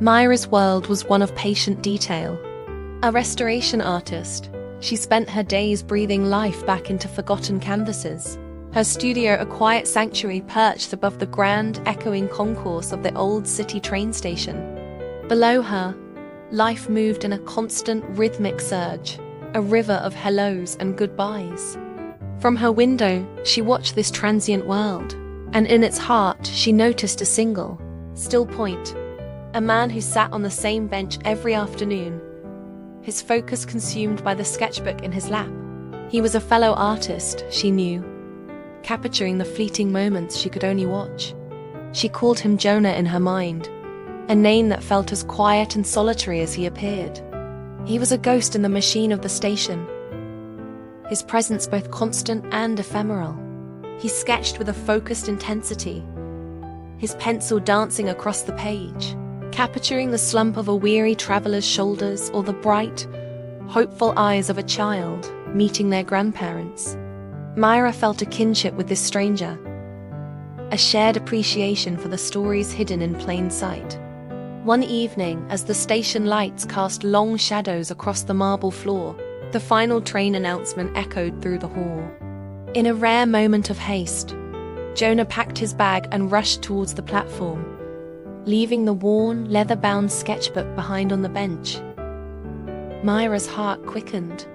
Mira's world was one of patient detail. A restoration artist, she spent her days breathing life back into forgotten canvases. Her studio a quiet sanctuary perched above the grand, echoing concourse of the old city train station. Below her, life moved in a constant, rhythmic surge, a river of hellos and goodbyes. From her window, she watched this transient world, and in its heart, she noticed a single, still point. A man who sat on the same bench every afternoon, his focus consumed by the sketchbook in his lap. He was a fellow artist, she knew, capturing the fleeting moments she could only watch. She called him Jonah in her mind, a name that felt as quiet and solitary as he appeared. He was a ghost in the machine of the station, his presence both constant and ephemeral. He sketched with a focused intensity, his pencil dancing across the page, capturing the slump of a weary traveler's shoulders or the bright, hopeful eyes of a child meeting their grandparents. Mira felt a kinship with this stranger, a shared appreciation for the stories hidden in plain sight. One evening, as the station lights cast long shadows across the marble floor, the final train announcement echoed through the hall. In a rare moment of haste, Jonah packed his bag and rushed towards the platform, leaving the worn, leather-bound sketchbook behind on the bench. Mira's heart quickened.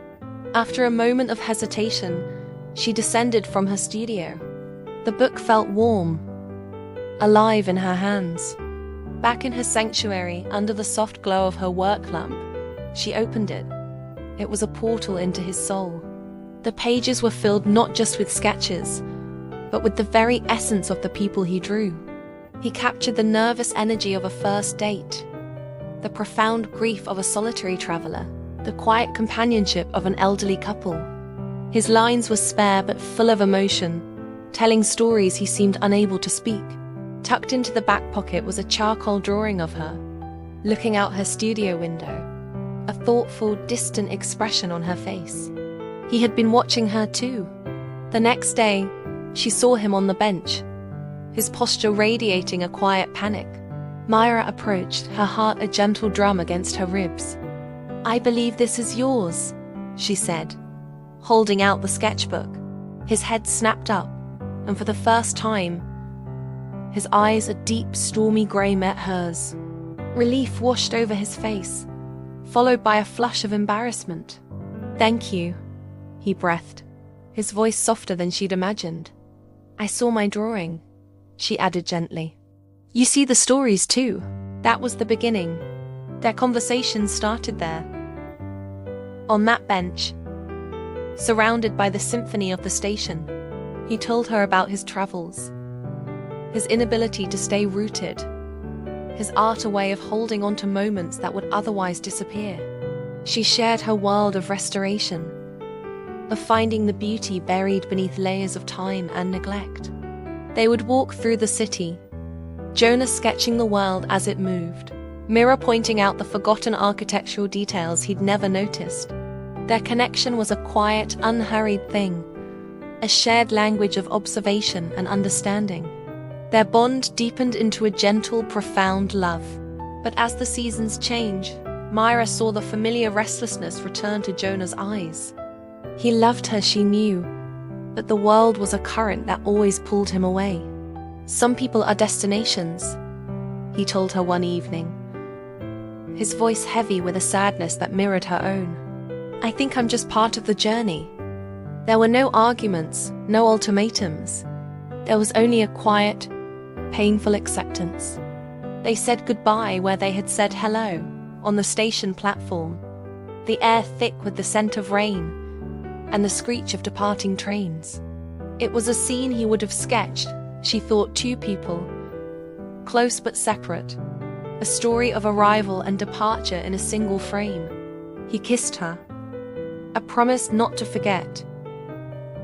After a moment of hesitation, she descended from her studio. The book felt warm, alive in her hands. Back in her sanctuary, under the soft glow of her work lamp, she opened it. It was a portal into his soul. The pages were filled not just with sketches, but with the very essence of the people he drew. He captured the nervous energy of a first date, the profound grief of a solitary traveler, the quiet companionship of an elderly couple. His lines were spare but full of emotion, telling stories he seemed unable to speak. Tucked into the back pocket was a charcoal drawing of her, looking out her studio window, a thoughtful, distant expression on her face. He had been watching her too. The next day, she saw him on the bench, his posture radiating a quiet panic. Mira approached, her heart a gentle drum against her ribs. "I believe this is yours," she said, holding out the sketchbook. His head snapped up, and for the first time, his eyes, a deep, stormy grey, met hers. Relief washed over his face, followed by a flush of embarrassment. "Thank you," he breathed, his voice softer than she'd imagined. "I saw my drawing," she added gently. "You see the stories too." That was the beginning. Their conversation started there. On that bench, surrounded by the symphony of the station, he told her about his travels, his inability to stay rooted, his art a way of holding on to moments that would otherwise disappear. She shared her world of restoration, of finding the beauty buried beneath layers of time and neglect. They would walk through the city, Jonah sketching the world as it moved, Mira pointing out the forgotten architectural details he'd never noticed. Their connection was a quiet, unhurried thing, a shared language of observation and understanding. Their bond deepened into a gentle, profound love. But as the seasons changed, Mira saw the familiar restlessness return to Jonah's eyes. He loved her, she knew, but the world was a current that always pulled him away. "Some people are destinations," he told her one evening, his voice heavy with a sadness that mirrored her own. "I think I'm just part of the journey." There were no arguments, no ultimatums. There was only a quiet, painful acceptance. They said goodbye where they had said hello, on the station platform, the air thick with the scent of rain and the screech of departing trains. It was a scene he would have sketched, she thought, two people, close but separate, a story of arrival and departure in a single frame. He kissed her, a promise not to forget,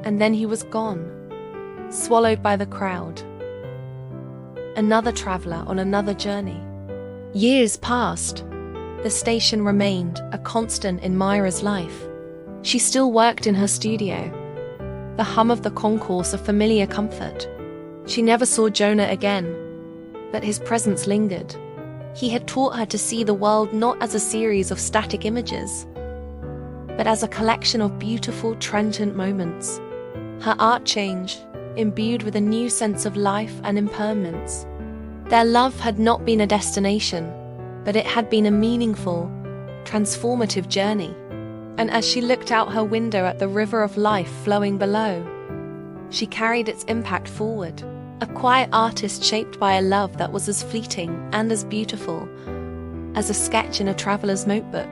and then he was gone, swallowed by the crowd. Another traveler on another journey. Years passed. The station remained a constant in Mira's life. She still worked in her studio, the hum of the concourse a familiar comfort. She never saw Jonah again, but his presence lingered, He had taught her to see the world not as a series of static images, but as a collection of beautiful, transient moments. Her art changed, imbued with a new sense of life and impermanence. Their love had not been a destination, but it had been a meaningful, transformative journey. And as she looked out her window at the river of life flowing below, she carried its impact forward, a quiet artist shaped by a love that was as fleeting and as beautiful as a sketch in a traveler's notebook.